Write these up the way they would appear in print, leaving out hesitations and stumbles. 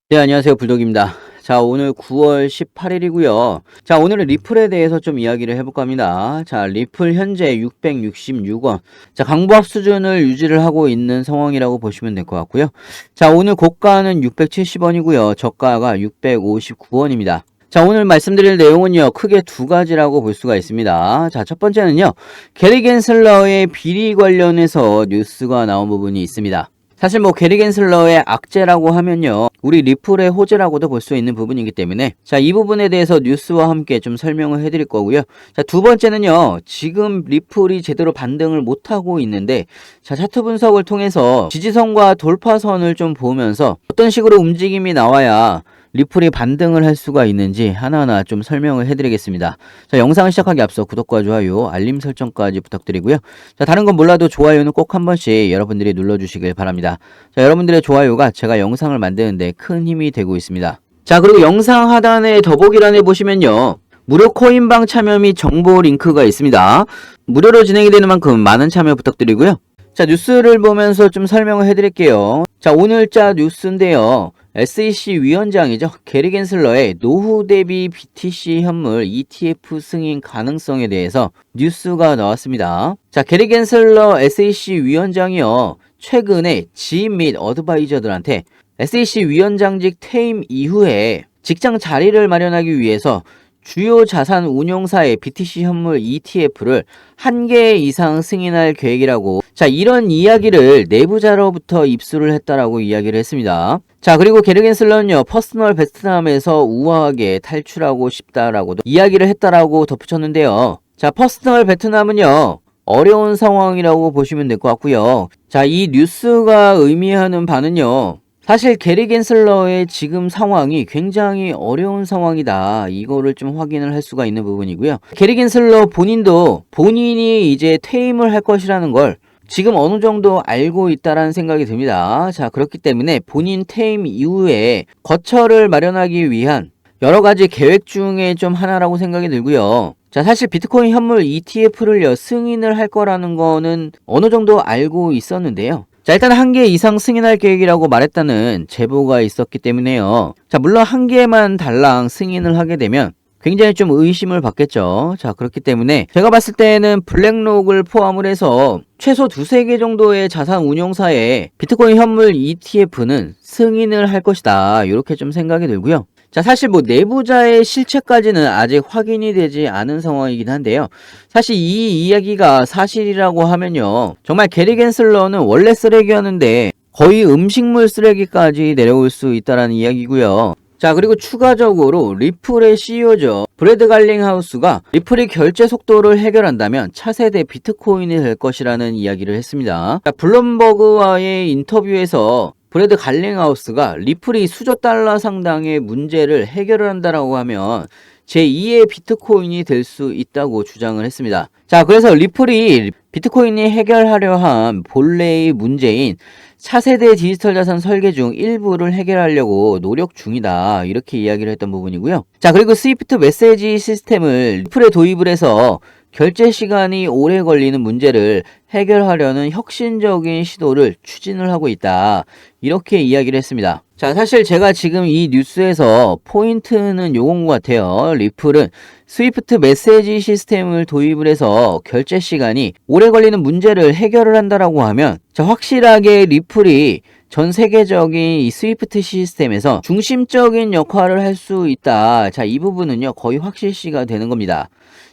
네, 안녕하세요. 불독입니다. 자, 오늘 9월 18일이고요. 자, 오늘은 리플에 대해서 좀 이야기를 해볼까 합니다. 자, 리플 현재 666원. 자, 강보합 수준을 유지를 하고 있는 상황이라고 보시면 될 것 같고요. 자, 오늘 고가는 670원이고요. 저가가 659원입니다. 자, 오늘 말씀드릴 내용은요, 크게 두 가지라고 볼 수가 있습니다. 자, 첫 번째는요, 게리 겐슬러의 비리 관련해서 뉴스가 나온 부분이 있습니다. 사실 게리 겐슬러의 악재라고 하면요, 우리 리플의 호재라고도 볼 수 있는 부분이기 때문에, 자, 이 부분에 대해서 뉴스와 함께 좀 설명을 해드릴 거고요. 자, 두 번째는요, 지금 리플이 제대로 반등을 못하고 있는데, 자, 차트 분석을 통해서 지지선과 돌파선을 좀 보면서 어떤 식으로 움직임이 나와야 리플이 반등을 할 수가 있는지 하나하나 좀 설명을 해드리겠습니다. 자, 영상을 시작하기 앞서 구독과 좋아요, 알림 설정까지 부탁드리고요. 자, 다른 건 몰라도 좋아요는 꼭 한 번씩 여러분들이 눌러주시길 바랍니다. 자, 여러분들의 좋아요가 제가 영상을 만드는데 큰 힘이 되고 있습니다. 자, 그리고 영상 하단에 더보기란에 보시면요, 무료 코인방 참여 및 정보 링크가 있습니다. 무료로 진행이 되는 만큼 많은 참여 부탁드리고요. 자, 뉴스를 보면서 좀 설명을 해드릴게요. 자, 오늘자 뉴스인데요, SEC 위원장이죠, 게리 겐슬러의 노후 대비 BTC 현물 ETF 승인 가능성에 대해서 뉴스가 나왔습니다. 자, 게리 겐슬러 SEC 위원장이요, 최근에 지인 및 어드바이저들한테 SEC 위원장직 퇴임 이후에 직장 자리를 마련하기 위해서 주요 자산 운용사의 BTC 현물 ETF를 1개 이상 승인할 계획이라고, 자, 이런 이야기를 내부자로부터 입수를 했다라고 이야기를 했습니다. 자, 그리고 게리 겐슬러는요, 퍼스널 베트남에서 우아하게 탈출하고 싶다라고도 이야기를 했다라고 덧붙였는데요. 자, 퍼스널 베트남은요, 어려운 상황이라고 보시면 될 것 같고요. 자, 이 뉴스가 의미하는 바는요, 사실 게리 겐슬러의 지금 상황이 굉장히 어려운 상황이다, 이거를 좀 확인을 할 수가 있는 부분이고요. 게리 겐슬러 본인도 본인이 이제 퇴임을 할 것이라는 걸 지금 어느 정도 알고 있다라는 생각이 듭니다. 자, 그렇기 때문에 본인 퇴임 이후에 거처를 마련하기 위한 여러 가지 계획 중에 좀 하나라고 생각이 들고요. 자, 사실 비트코인 현물 ETF를요, 승인을 할 거라는 거는 어느 정도 알고 있었는데요. 자, 일단 1개 이상 승인할 계획이라고 말했다는 제보가 있었기 때문에요. 자, 물론 1개만 달랑 승인을 하게 되면 굉장히 좀 의심을 받겠죠. 자, 그렇기 때문에 제가 봤을 때는 블랙록을 포함을 해서 최소 2~3개 정도의 자산 운용사의 비트코인 현물 ETF는 승인을 할 것이다, 이렇게 좀 생각이 들고요. 자, 사실 내부자의 실체까지는 아직 확인이 되지 않은 상황이긴 한데요. 사실 이 이야기가 사실이라고 하면요, 정말 게리 겐슬러는 원래 쓰레기였는데 거의 음식물 쓰레기까지 내려올 수 있다라는 이야기고요. 자, 그리고 추가적으로 리플의 CEO죠, 브래드 갈링하우스가 리플이 결제 속도를 해결한다면 차세대 비트코인이 될 것이라는 이야기를 했습니다. 자, 블룸버그와의 인터뷰에서 브래드 갈링하우스가 리플이 수조 달러 상당의 문제를 해결을 한다라고 하면 제2의 비트코인이 될 수 있다고 주장을 했습니다. 자, 그래서 리플이 비트코인이 해결하려 한 본래의 문제인 차세대 디지털 자산 설계 중 일부를 해결하려고 노력 중이다, 이렇게 이야기를 했던 부분이고요. 자, 그리고 스위프트 메시지 시스템을 리플에 도입을 해서 결제 시간이 오래 걸리는 문제를 해결하려는 혁신적인 시도를 추진을 하고 있다, 이렇게 이야기를 했습니다. 자, 사실 제가 지금 이 뉴스에서 포인트는 요건 것 같아요. 리플은 스위프트 메시지 시스템을 도입을 해서 결제 시간이 오래 걸리는 문제를 해결을 한다라고 하면, 자, 확실하게 리플이 전 세계적인 이 스위프트 시스템에서 중심적인 역할을 할 수 있다. 자, 이 부분은요, 거의 확실시가 되는 겁니다.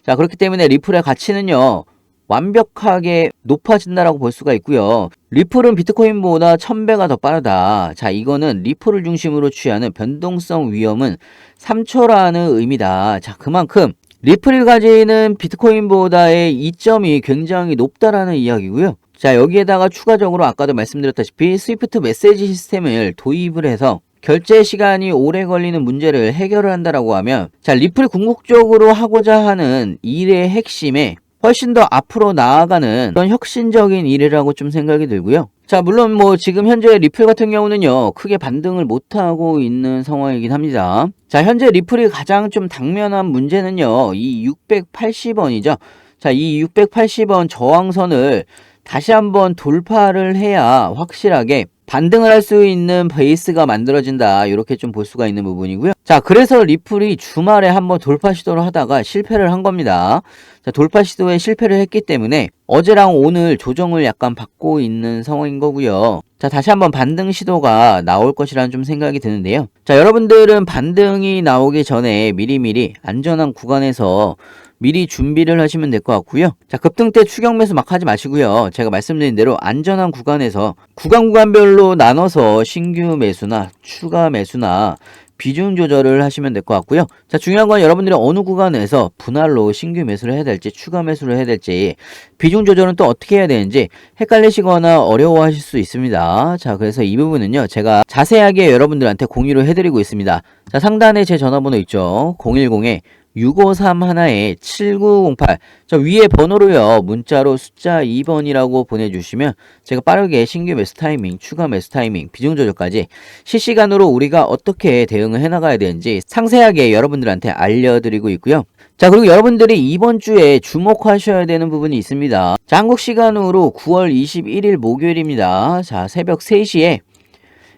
자, 그렇기 때문에 리플의 가치는요, 완벽하게 높아진다라고 볼 수가 있고요. 리플은 비트코인보다 1000배가 더 빠르다. 자, 이거는 리플을 중심으로 취하는 변동성 위험은 3초라는 의미다. 자, 그만큼 리플이 가지는 비트코인보다의 이점이 굉장히 높다라는 이야기고요. 자, 여기에다가 추가적으로 아까도 말씀드렸다시피 스위프트 메시지 시스템을 도입을 해서 결제 시간이 오래 걸리는 문제를 해결을 한다라고 하면, 자, 리플이 궁극적으로 하고자 하는 일의 핵심에 훨씬 더 앞으로 나아가는 그런 혁신적인 일이라고 좀 생각이 들고요. 자, 물론 지금 현재 리플 같은 경우는요, 크게 반등을 못하고 있는 상황이긴 합니다. 자, 현재 리플이 가장 좀 당면한 문제는요, 이 680원이죠. 자, 이 680원 저항선을 다시 한번 돌파를 해야 확실하게 반등을 할 수 있는 베이스가 만들어진다. 이렇게 좀 볼 수가 있는 부분이고요. 자, 그래서 리플이 주말에 한번 돌파 시도를 하다가 실패를 한 겁니다. 자, 돌파 시도에 실패를 했기 때문에 어제랑 오늘 조정을 약간 받고 있는 상황인 거고요. 자, 다시 한번 반등 시도가 나올 것이라는 좀 생각이 드는데요. 자, 여러분들은 반등이 나오기 전에 미리미리 안전한 구간에서 미리 준비를 하시면 될 것 같고요. 자, 급등 때 추격 매수 막 하지 마시고요. 제가 말씀드린 대로 안전한 구간에서 구간별로 나눠서 신규 매수나 추가 매수나 비중 조절을 하시면 될 것 같고요. 자, 중요한 건 여러분들이 어느 구간에서 분할로 신규 매수를 해야 될지 추가 매수를 해야 될지 비중 조절은 또 어떻게 해야 되는지 헷갈리시거나 어려워하실 수 있습니다. 자, 그래서 이 부분은요, 제가 자세하게 여러분들한테 공유를 해드리고 있습니다. 자, 상단에 제 전화번호 있죠. 010-6531-7908. 저 위에 번호로요, 문자로 숫자 2번이라고 보내주시면 제가 빠르게 신규 매수 타이밍, 추가 매수 타이밍, 비중 조절까지 실시간으로 우리가 어떻게 대응을 해나가야 되는지 상세하게 여러분들한테 알려드리고 있고요. 자, 그리고 여러분들이 이번 주에 주목하셔야 되는 부분이 있습니다. 자, 한국 시간으로 9월 21일 목요일입니다. 자, 새벽 3시에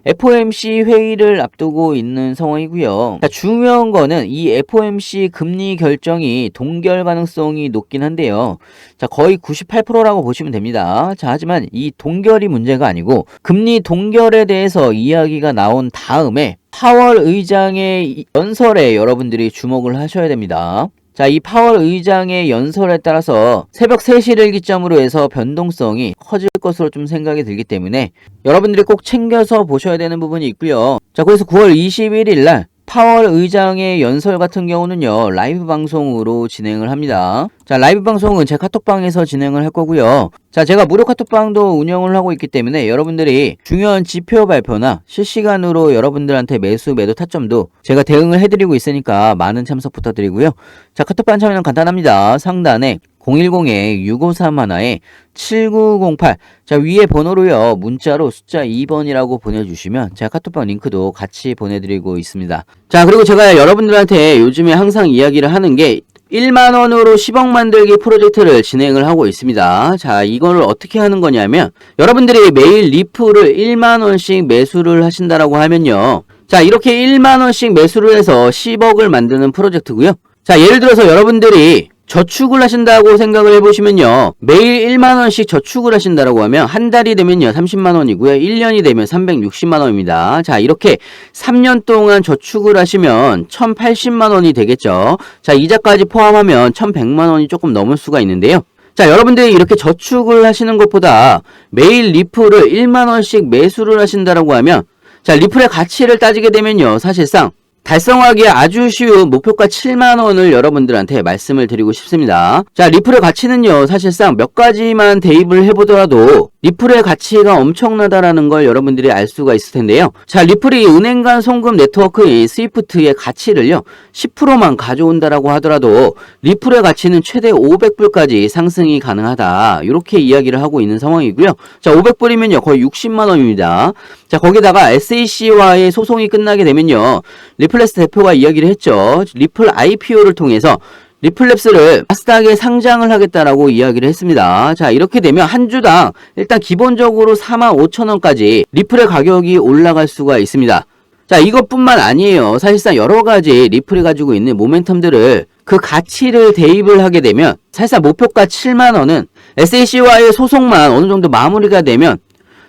FOMC 회의를 앞두고 있는 상황이고요. 자, 중요한 거는 이 FOMC 금리 결정이 동결 가능성이 높긴 한데요. 자, 거의 98%라고 보시면 됩니다. 자, 하지만 이 동결이 문제가 아니고 금리 동결에 대해서 이야기가 나온 다음에 파월 의장의 연설에 여러분들이 주목을 하셔야 됩니다. 자, 이 파월 의장의 연설에 따라서 새벽 3시를 기점으로 해서 변동성이 커질 것으로 좀 생각이 들기 때문에 여러분들이 꼭 챙겨서 보셔야 되는 부분이 있고요. 자, 그래서 9월 21일 날 파월 의장의 연설 같은 경우는요, 라이브 방송으로 진행을 합니다. 자, 라이브 방송은 제 카톡방에서 진행을 할 거고요. 자, 제가 무료 카톡방도 운영을 하고 있기 때문에 여러분들이 중요한 지표 발표나 실시간으로 여러분들한테 매수 매도 타점도 제가 대응을 해드리고 있으니까 많은 참석 부탁드리고요. 자, 카톡방 참여는 간단합니다. 상단에 010-6531-7908. 자, 위에 번호로요, 문자로 숫자 2번이라고 보내주시면 제가 카톡방 링크도 같이 보내드리고 있습니다. 자, 그리고 제가 여러분들한테 요즘에 항상 이야기를 하는 게 1만원으로 10억 만들기 프로젝트를 진행을 하고 있습니다. 자, 이걸 어떻게 하는 거냐면 여러분들이 매일 리플을 1만원씩 매수를 하신다라고 하면요, 자, 이렇게 1만원씩 매수를 해서 10억을 만드는 프로젝트고요. 자, 예를 들어서 여러분들이 저축을 하신다고 생각을 해보시면요, 매일 1만원씩 저축을 하신다라고 하면 한 달이 되면요 30만원이고요 1년이 되면 360만원입니다. 자, 이렇게 3년 동안 저축을 하시면 1080만원이 되겠죠. 자, 이자까지 포함하면 1100만원이 조금 넘을 수가 있는데요. 자, 여러분들이 이렇게 저축을 하시는 것보다 매일 리플을 1만원씩 매수를 하신다라고 하면, 자, 리플의 가치를 따지게 되면요, 사실상 달성하기 아주 쉬운 목표가 7만원을 여러분들한테 말씀을 드리고 싶습니다. 자, 리플의 가치는요, 사실상 몇 가지만 대입을 해보더라도 리플의 가치가 엄청나다라는 걸 여러분들이 알 수가 있을 텐데요. 자, 리플이 은행 간 송금 네트워크인 스위프트의 가치를요 10%만 가져온다라고 하더라도 리플의 가치는 최대 500불까지 상승이 가능하다, 이렇게 이야기를 하고 있는 상황이고요. 자, 500불이면요 거의 60만원입니다. 자, 거기다가 SEC와의 소송이 끝나게 되면요, 리플랩스 대표가 이야기를 했죠. 리플 IPO를 통해서 리플랩스를 나스닥에 상장을 하겠다라고 이야기를 했습니다. 자, 이렇게 되면 한 주당 일단 기본적으로 45,000원까지 리플의 가격이 올라갈 수가 있습니다. 자, 이것뿐만 아니에요. 사실상 여러 가지 리플이 가지고 있는 모멘텀들을 그 가치를 대입을 하게 되면 사실상 목표가 7만원은 SEC와의 소송만 어느 정도 마무리가 되면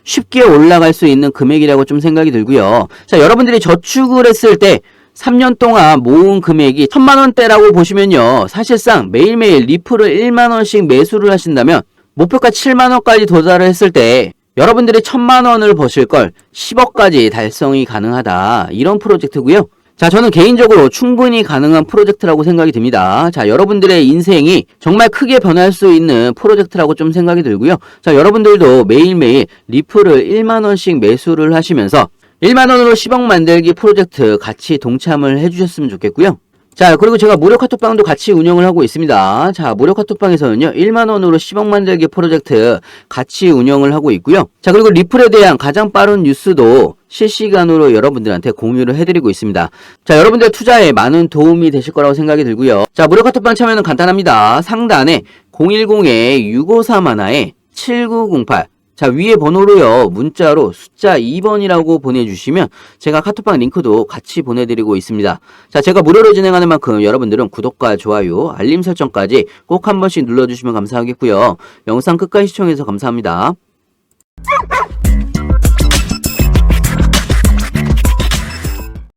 쉽게 올라갈 수 있는 금액이라고 좀 생각이 들고요. 자, 여러분들이 저축을 했을 때 3년 동안 모은 금액이 1000만원대라고 보시면요, 사실상 매일매일 리플을 1만원씩 매수를 하신다면 목표가 7만원까지 도달을 했을 때 여러분들이 1000만원을 버실 걸 10억까지 달성이 가능하다, 이런 프로젝트고요. 자, 저는 개인적으로 충분히 가능한 프로젝트라고 생각이 듭니다. 자, 여러분들의 인생이 정말 크게 변할 수 있는 프로젝트라고 좀 생각이 들고요. 자, 여러분들도 매일매일 리플을 1만원씩 매수를 하시면서 1만원으로 10억 만들기 프로젝트 같이 동참을 해주셨으면 좋겠고요. 자, 그리고 제가 무료 카톡방도 같이 운영을 하고 있습니다. 자, 무료 카톡방에서는요 1만원으로 10억 만들기 프로젝트 같이 운영을 하고 있고요. 자, 그리고 리플에 대한 가장 빠른 뉴스도 실시간으로 여러분들한테 공유를 해드리고 있습니다. 자, 여러분들 투자에 많은 도움이 되실 거라고 생각이 들고요. 자, 무료 카톡방 참여는 간단합니다. 상단에 010-6531-7908 자, 위에 번호로요, 문자로 숫자 2번이라고 보내주시면 제가 카톡방 링크도 같이 보내드리고 있습니다. 자, 제가 무료로 진행하는 만큼 여러분들은 구독과 좋아요, 알림 설정까지 꼭 한 번씩 눌러주시면 감사하겠고요. 영상 끝까지 시청해주셔서 감사합니다.